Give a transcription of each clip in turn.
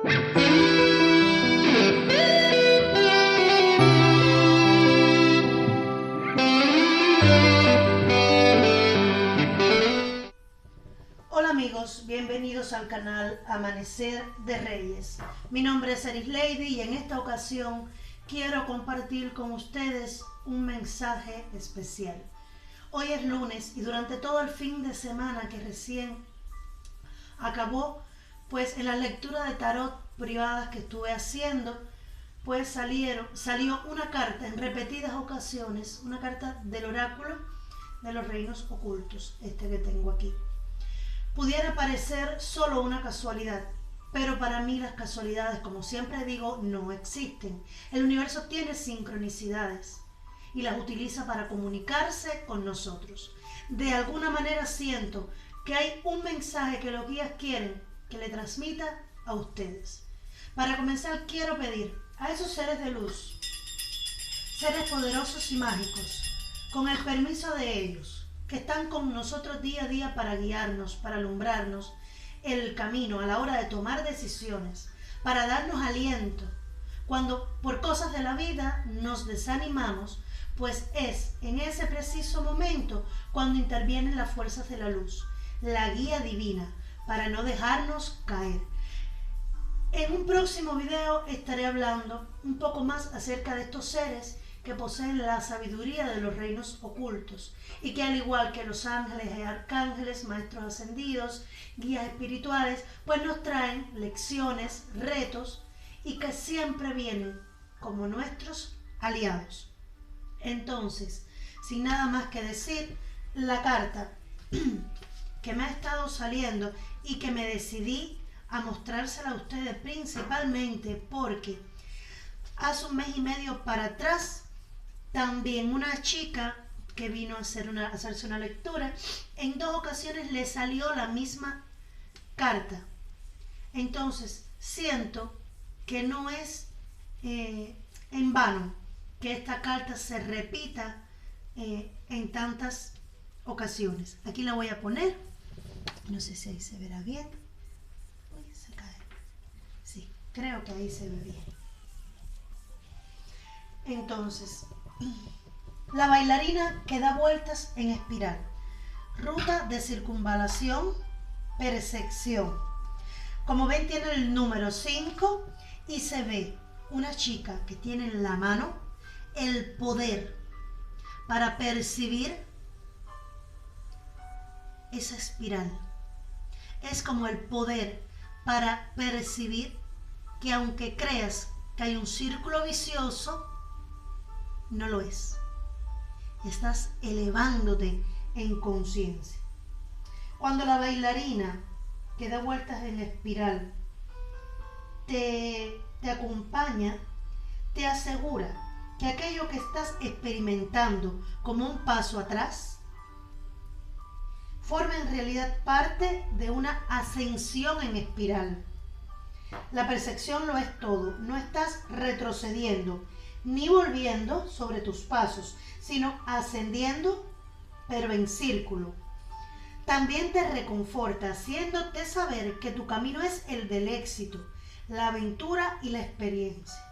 Hola amigos, bienvenidos al canal Amanecer de Reyes. Mi nombre es Erislady y en esta ocasión quiero compartir con ustedes un mensaje especial. Hoy es lunes y durante todo el fin de semana que recién acabó, pues en la lectura de tarot privadas que estuve haciendo, pues salió una carta en repetidas ocasiones, una carta del oráculo de los reinos ocultos, este que tengo aquí. Pudiera parecer solo una casualidad, pero para mí las casualidades, como siempre digo, no existen. El universo tiene sincronicidades y las utiliza para comunicarse con nosotros. De alguna manera siento que hay un mensaje que los guías quieren que le transmita a ustedes. Para comenzar, quiero pedir a esos seres de luz, seres poderosos y mágicos, con el permiso de ellos, que están con nosotros día a día para guiarnos, para alumbrarnos el camino a la hora de tomar decisiones, para darnos aliento. Cuando por cosas de la vida nos desanimamos, pues es en ese preciso momento cuando intervienen las fuerzas de la luz, la guía divina, para no dejarnos caer. En un próximo video estaré hablando un poco más acerca de estos seres que poseen la sabiduría de los reinos ocultos y que al igual que los ángeles y arcángeles, maestros ascendidos, guías espirituales, pues nos traen lecciones, retos y que siempre vienen como nuestros aliados. Entonces, sin nada más que decir, la carta que me ha estado saliendo y que me decidí a mostrársela a ustedes principalmente porque hace un mes y medio para atrás también una chica que vino a hacerse una lectura, en 2 ocasiones le salió la misma carta. Entonces siento que no es en vano que esta carta se repita en tantas ocasiones. Aquí la voy a poner, no sé si ahí se verá bien. Uy, se cae. Sí, creo que ahí se ve bien. Entonces, la bailarina que da vueltas en espiral, ruta de circunvalación, percepción. Como ven, tiene el número 5 y se ve una chica que tiene en la mano el poder para percibir esa espiral. Es como el poder para percibir que aunque creas que hay un círculo vicioso, no lo es. Estás elevándote en conciencia. Cuando la bailarina que da vueltas en espiral te acompaña, te asegura que aquello que estás experimentando como un paso atrás forma en realidad parte de una ascensión en espiral. La percepción lo es todo. No estás retrocediendo ni volviendo sobre tus pasos, sino ascendiendo, pero en círculo. También te reconforta, haciéndote saber que tu camino es el del éxito, la aventura y la experiencia.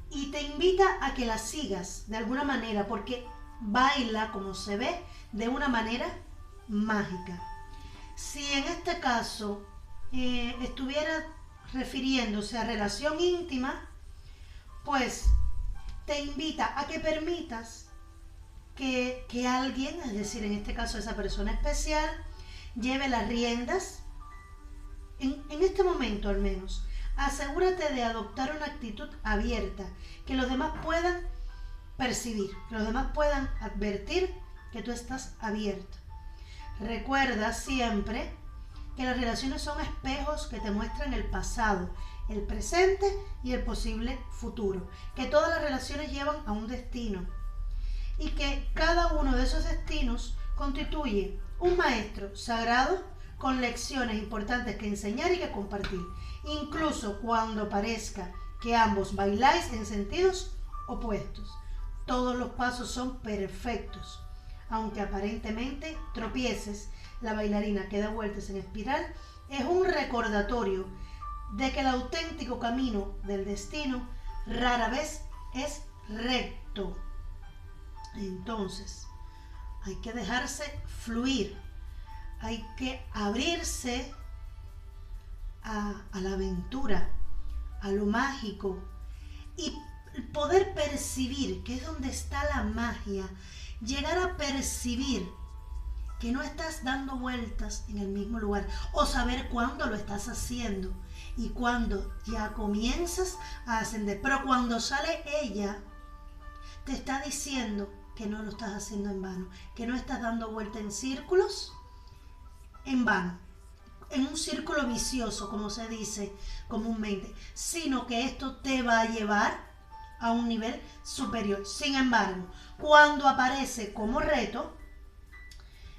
Y te invita a que la sigas de alguna manera, porque baila, como se ve, de una manera mágica. Si en este caso estuviera refiriéndose a relación íntima, pues te invita a que permitas que alguien, es decir, en este caso esa persona especial, lleve las riendas. En este momento al menos, asegúrate de adoptar una actitud abierta, que los demás puedan percibir, que los demás puedan advertir que tú estás abierta. Recuerda siempre que las relaciones son espejos que te muestran el pasado, el presente y el posible futuro, que todas las relaciones llevan a un destino y que cada uno de esos destinos constituye un maestro sagrado con lecciones importantes que enseñar y que compartir, incluso cuando parezca que ambos bailáis en sentidos opuestos. Todos los pasos son perfectos, aunque aparentemente tropieces. La bailarina que da vueltas en espiral es un recordatorio de que el auténtico camino del destino rara vez es recto. Entonces, hay que dejarse fluir, hay que abrirse a la aventura, a lo mágico y poder percibir, que es donde está la magia, llegar a percibir que no estás dando vueltas en el mismo lugar o saber cuándo lo estás haciendo y cuándo ya comienzas a ascender. Pero cuando sale ella, te está diciendo que no lo estás haciendo en vano, que no estás dando vueltas en círculos en vano, en un círculo vicioso, como se dice comúnmente, sino que esto te va a llevar a un nivel superior. Sin embargo, cuando aparece como reto,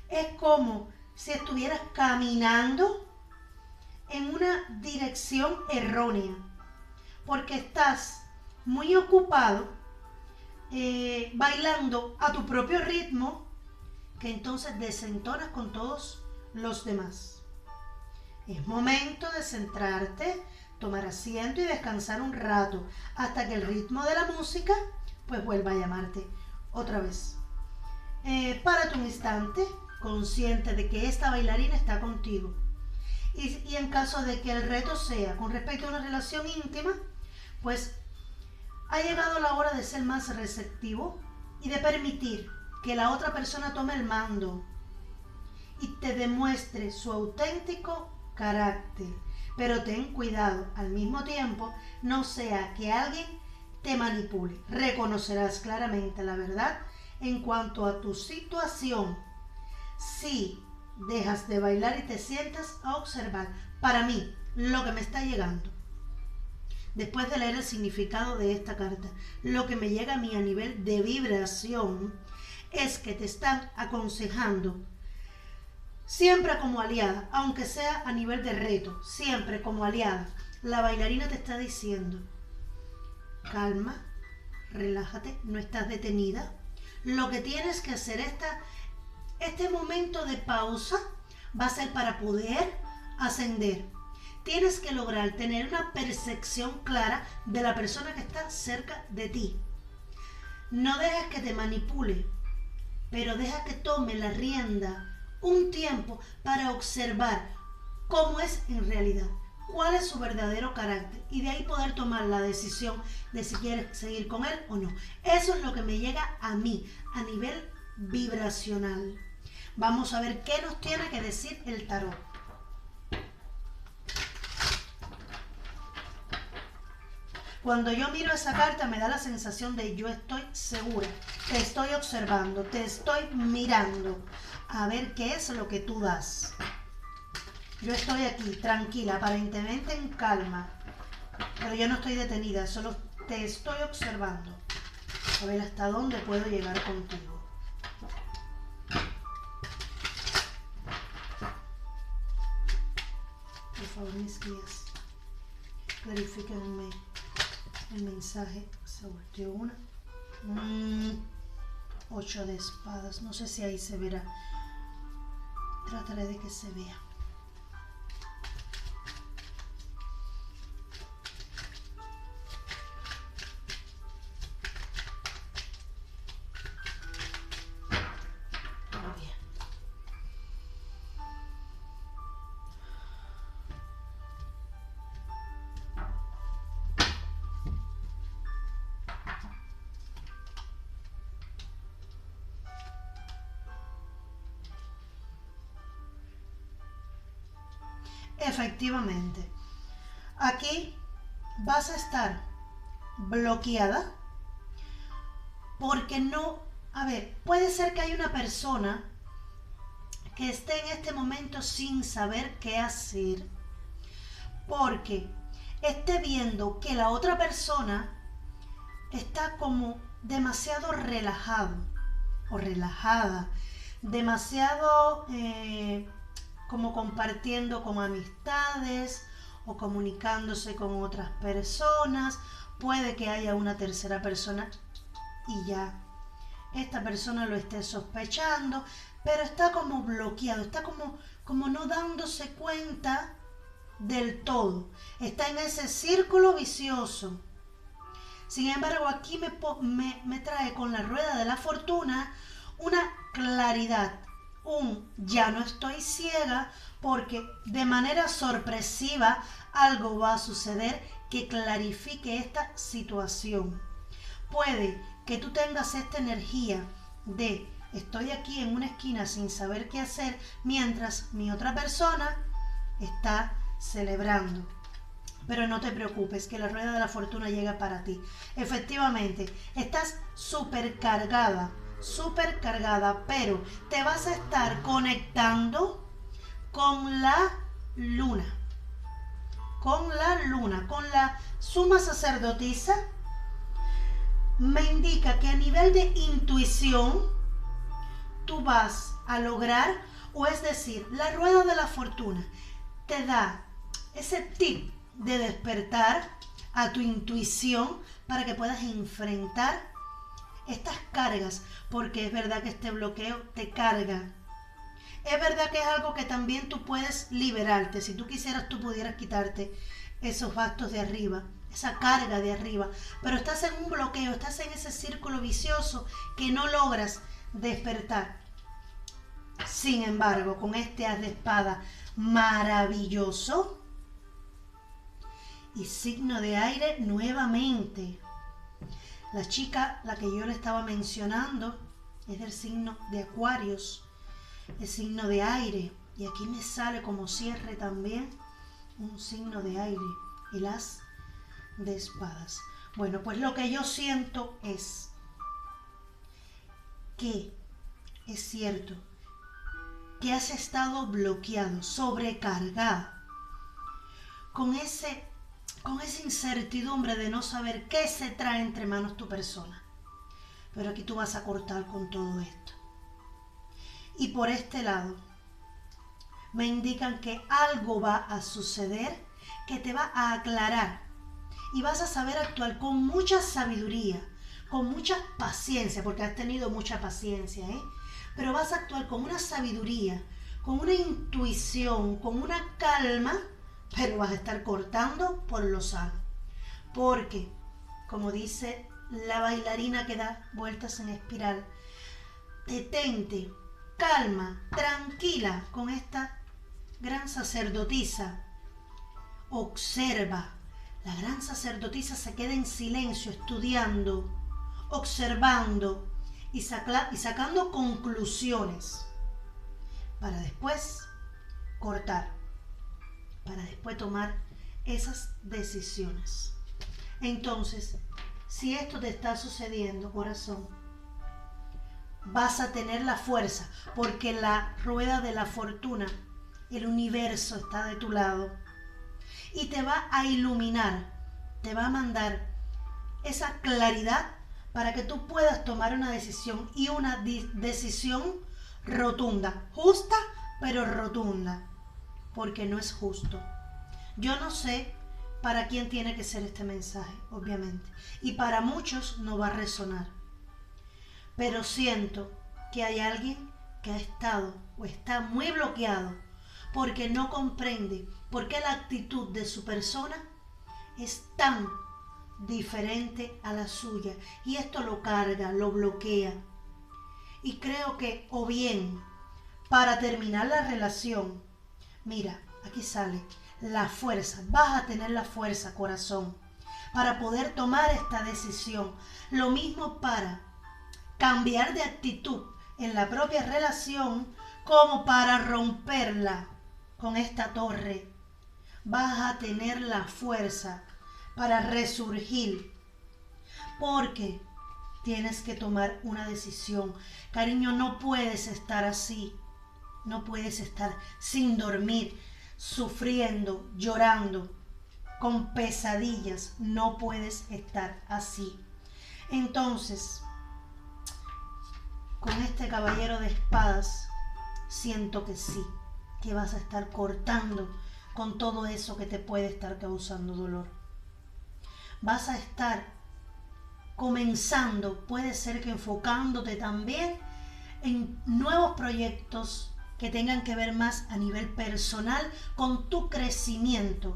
es como si estuvieras caminando en una dirección errónea, porque estás muy ocupado bailando a tu propio ritmo, que entonces desentonas con todos los demás. Es momento de centrarte, tomar asiento y descansar un rato hasta que el ritmo de la música pues vuelva a llamarte otra vez. Párate un instante, consciente de que esta bailarina está contigo. Y en caso de que el reto sea con respecto a una relación íntima, pues ha llegado la hora de ser más receptivo y de permitir que la otra persona tome el mando y te demuestre su auténtico carácter. Pero ten cuidado, al mismo tiempo, no sea que alguien te manipule. Reconocerás claramente la verdad en cuanto a tu situación si dejas de bailar y te sientas a observar. Para mí, lo que me está llegando, después de leer el significado de esta carta, lo que me llega a mí a nivel de vibración es que te están aconsejando, siempre como aliada, aunque sea a nivel de reto, siempre como aliada. La bailarina te está diciendo, calma, relájate, no estás detenida. Lo que tienes que hacer este momento de pausa va a ser para poder ascender. Tienes que lograr tener una percepción clara de la persona que está cerca de ti. No dejes que te manipule, pero deja que tome la rienda un tiempo para observar cómo es en realidad, cuál es su verdadero carácter y de ahí poder tomar la decisión de si quieres seguir con él o no. Eso es lo que me llega a mí a nivel vibracional. Vamos a ver qué nos tiene que decir el tarot. Cuando yo miro esa carta me da la sensación de yo estoy segura, te estoy observando, te estoy mirando a ver qué es lo que tú das. Yo estoy aquí, tranquila, aparentemente en calma, pero yo no estoy detenida, solo te estoy observando, a ver hasta dónde puedo llegar contigo. Por favor, mis guías, clarifíquenme el mensaje. Se volteó una. 8 de espadas, no sé si ahí se verá. Trataré de que se vea. Muy bien. Efectivamente, aquí vas a estar bloqueada porque no, a ver, puede ser que hay una persona que esté en este momento sin saber qué hacer porque esté viendo que la otra persona está como demasiado relajado o relajada, demasiado como compartiendo con amistades o comunicándose con otras personas. Puede que haya una tercera persona y ya esta persona lo esté sospechando, pero está como bloqueado, está como no dándose cuenta del todo. Está en ese círculo vicioso. Sin embargo, aquí me trae con la rueda de la fortuna una claridad, ya no estoy ciega, porque de manera sorpresiva algo va a suceder que clarifique esta situación. Puede que tú tengas esta energía de estoy aquí en una esquina sin saber qué hacer mientras mi otra persona está celebrando. Pero no te preocupes, que la rueda de la fortuna llega para ti. Efectivamente, estás supercargada, pero te vas a estar conectando con la luna. Con la suma sacerdotisa. Me indica que a nivel de intuición tú vas a lograr, o es decir, la rueda de la fortuna te da ese tip de despertar a tu intuición para que puedas enfrentar estas cargas, porque es verdad que este bloqueo te carga. Es verdad que es algo que también tú puedes liberarte. Si tú quisieras, tú pudieras quitarte esos bastos de arriba, esa carga de arriba, pero estás en un bloqueo, estás en ese círculo vicioso que no logras despertar. Sin embargo, con este as de espada maravilloso y signo de aire nuevamente. La chica, la que yo le estaba mencionando, es del signo de Acuarios, el signo de aire, y aquí me sale como cierre también un signo de aire, el as de espadas. Bueno, pues lo que yo siento es que es cierto que has estado bloqueado, sobrecargado, con esa incertidumbre de no saber qué se trae entre manos tu persona. Pero aquí tú vas a cortar con todo esto. Y por este lado, me indican que algo va a suceder que te va a aclarar. Y vas a saber actuar con mucha sabiduría, con mucha paciencia, porque has tenido mucha paciencia, pero vas a actuar con una sabiduría, con una intuición, con una calma, pero vas a estar cortando por lo sano. Porque, como dice la bailarina que da vueltas en espiral, detente, calma, tranquila con esta gran sacerdotisa. Observa. La gran sacerdotisa se queda en silencio, estudiando, observando y sacando conclusiones para después cortar, para después tomar esas decisiones. Entonces, si esto te está sucediendo, corazón, vas a tener la fuerza, porque la rueda de la fortuna, el universo está de tu lado y te va a iluminar, te va a mandar esa claridad para que tú puedas tomar una decisión, y una decisión rotunda, justa pero rotunda, porque no es justo. Yo no sé para quién tiene que ser este mensaje, obviamente, y para muchos no va a resonar, pero siento que hay alguien que ha estado o está muy bloqueado porque no comprende por qué la actitud de su persona es tan diferente a la suya, y esto lo carga, lo bloquea. Y creo que, o bien, para terminar la relación, mira, aquí sale la fuerza, vas a tener la fuerza, corazón, para poder tomar esta decisión. Lo mismo para cambiar de actitud en la propia relación, como para romperla con esta torre. Vas a tener la fuerza para resurgir, porque tienes que tomar una decisión. Cariño, no puedes estar así, no puedes estar sin dormir, sufriendo, llorando, con pesadillas. No puedes estar así. Entonces, con este caballero de espadas, siento que sí, que vas a estar cortando con todo eso que te puede estar causando dolor. Vas a estar comenzando, puede ser que enfocándote también en nuevos proyectos, que tengan que ver más a nivel personal con tu crecimiento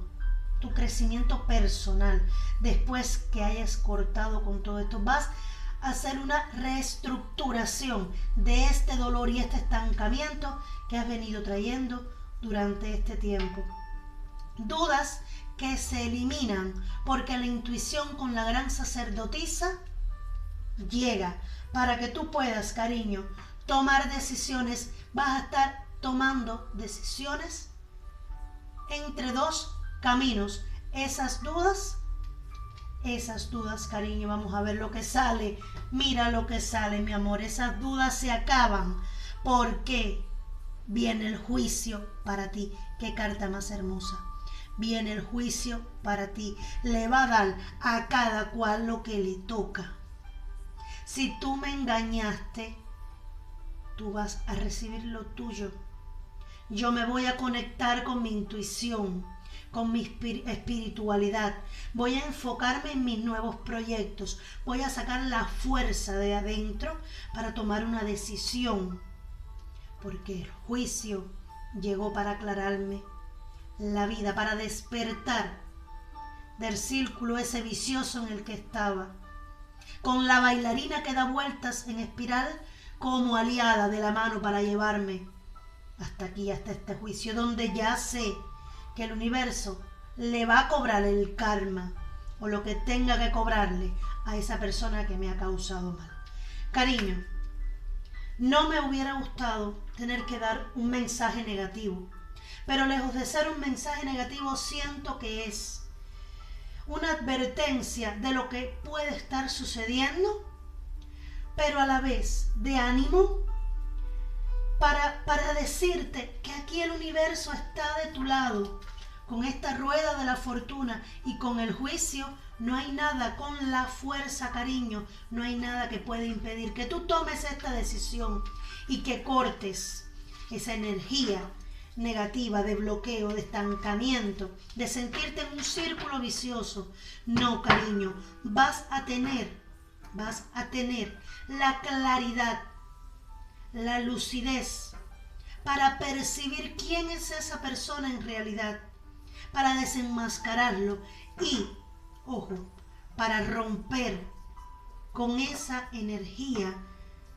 personal. Después que hayas cortado con todo esto, vas a hacer una reestructuración de este dolor y este estancamiento que has venido trayendo durante este tiempo. Dudas que se eliminan porque la intuición con la gran sacerdotisa llega para que tú puedas, cariño, tomar decisiones. Vas a estar tomando decisiones entre dos caminos. Esas dudas, cariño, vamos a ver lo que sale. Mira lo que sale, mi amor. Esas dudas se acaban porque viene el juicio para ti. Qué carta más hermosa. Viene el juicio para ti. Le va a dar a cada cual lo que le toca. Si tú me engañaste, tú vas a recibir lo tuyo. Yo me voy a conectar con mi intuición, con mi espiritualidad. Voy a enfocarme en mis nuevos proyectos. Voy a sacar la fuerza de adentro para tomar una decisión. Porque el juicio llegó para aclararme la vida, para despertar del círculo ese vicioso en el que estaba. Con la bailarina que da vueltas en espiral como aliada de la mano para llevarme hasta aquí, hasta este juicio, donde ya sé que el universo le va a cobrar el karma o lo que tenga que cobrarle a esa persona que me ha causado mal. Cariño, no me hubiera gustado tener que dar un mensaje negativo, pero lejos de ser un mensaje negativo, siento que es una advertencia de lo que puede estar sucediendo, pero a la vez de ánimo para decirte que aquí el universo está de tu lado. Con esta rueda de la fortuna y con el juicio, no hay nada, con la fuerza, cariño, no hay nada que pueda impedir que tú tomes esta decisión y que cortes esa energía negativa de bloqueo, de estancamiento, de sentirte en un círculo vicioso. No, cariño, vas a tener la claridad, la lucidez para percibir quién es esa persona en realidad, para desenmascararlo y, ojo, para romper con esa energía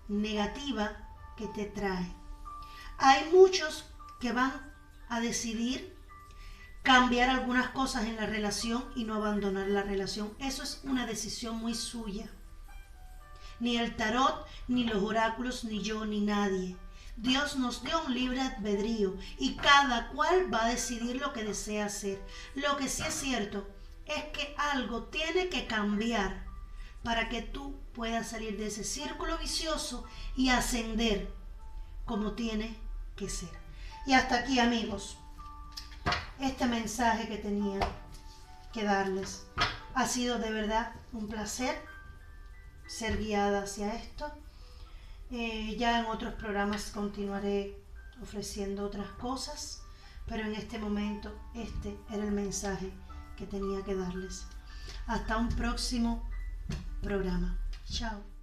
negativa que te trae. Hay muchos que van a decidir cambiar algunas cosas en la relación y no abandonar la relación. Eso es una decisión muy suya. Ni el tarot, ni los oráculos, ni yo, ni nadie. Dios nos dio un libre albedrío y cada cual va a decidir lo que desea hacer. Lo que sí es cierto es que algo tiene que cambiar para que tú puedas salir de ese círculo vicioso y ascender como tiene que ser. Y hasta aquí, amigos, este mensaje que tenía que darles. Ha sido de verdad un placer ser guiada hacia esto. Ya en otros programas continuaré ofreciendo otras cosas, pero en este momento este era el mensaje que tenía que darles. Hasta un próximo programa. Chao.